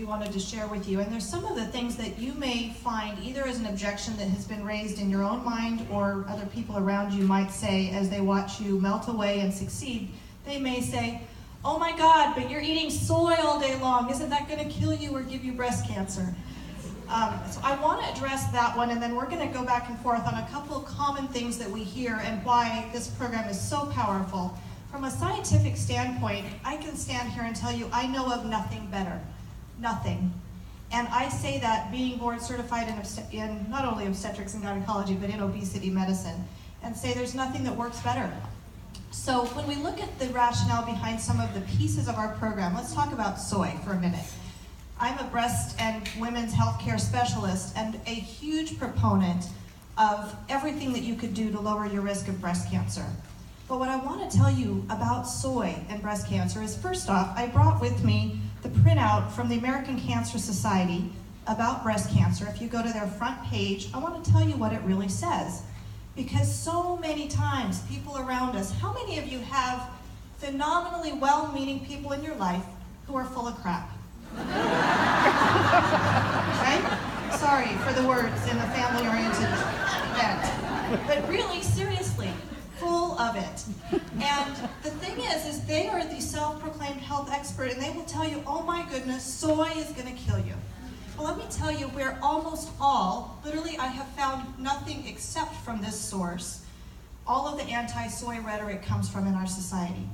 we wanted to share with you. And there's some of the things that you may find either as an objection that has been raised in your own mind, or other people around you might say as they watch you melt away and succeed. They may say, "Oh my God, but you're eating soy all day long. Isn't that going to kill you or give you breast cancer?" So I want to address that one, and then we're going to go back and forth on a couple of common things that we hear and why this program is so powerful. From a scientific standpoint, I can stand here and tell you I know of nothing better. Nothing. And I say that being board certified in not only obstetrics and gynecology, but in obesity medicine, and say there's nothing that works better. So when we look at the rationale behind some of the pieces of our program, let's talk about soy for a minute. I'm a breast and women's healthcare specialist and a huge proponent of everything that you could do to lower your risk of breast cancer. But what I want to tell you about soy and breast cancer is, first off, I brought with me the printout from the American Cancer Society about breast cancer. If you go to their front page, I want to tell you what it really says. Because so many times, people around us, how many of you have phenomenally well-meaning people in your life who are full of crap? Right? Sorry for the words in the family-oriented event. But really, seriously, full of it. And the thing is they are the self-proclaimed health expert, and they will tell you, oh my goodness, soy is going to kill you. Well, let me tell you, we're almost all, literally I have found nothing except from this source, all of the anti-soy rhetoric comes from in our society.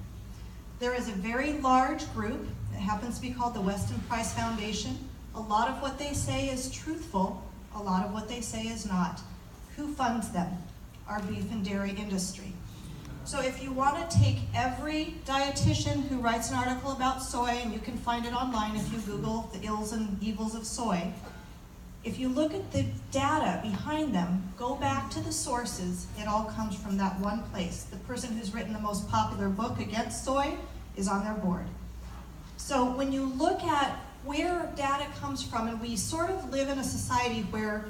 There is a very large group that happens to be called the Weston Price Foundation. A lot of what they say is truthful, a lot of what they say is not. Who funds them? Our beef and dairy industry. So if you want to take every dietitian who writes an article about soy, and you can find it online if you Google the ills and evils of soy, if you look at the data behind them, go back to the sources, it all comes from that one place. The person who's written the most popular book against soy is on their board. So when you look at where data comes from, and we sort of live in a society where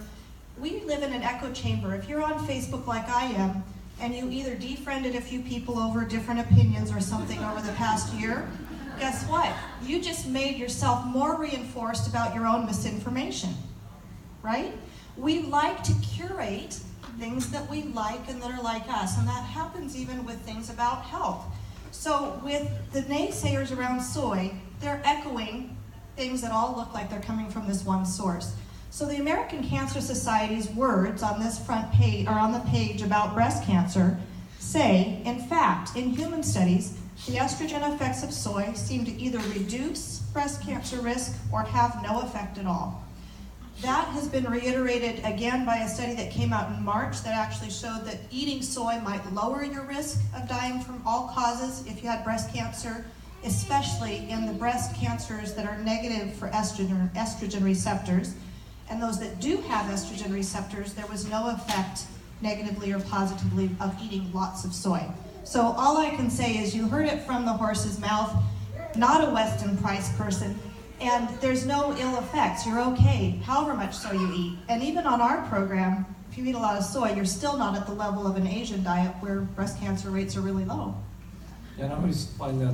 we live in an echo chamber. If you're on Facebook like I am, and you either defriended a few people over different opinions or something over the past year, guess what? You just made yourself more reinforced about your own misinformation, right? We like to curate things that we like and that are like us, and that happens even with things about health. So with the naysayers around soy, they're echoing things that all look like they're coming from this one source. So the American Cancer Society's words on this front page, or on the page about breast cancer, say, in fact, in human studies, the estrogen effects of soy seem to either reduce breast cancer risk or have no effect at all. That has been reiterated again by a study that came out in March that actually showed that eating soy might lower your risk of dying from all causes if you had breast cancer, especially in the breast cancers that are negative for estrogen receptors. And those that do have estrogen receptors, there was no effect negatively or positively of eating lots of soy. So all I can say is you heard it from the horse's mouth, not a Weston Price person, and there's no ill effects. You're okay, however much soy you eat. And even on our program, if you eat a lot of soy, you're still not at the level of an Asian diet where breast cancer rates are really low. Yeah, and I always find that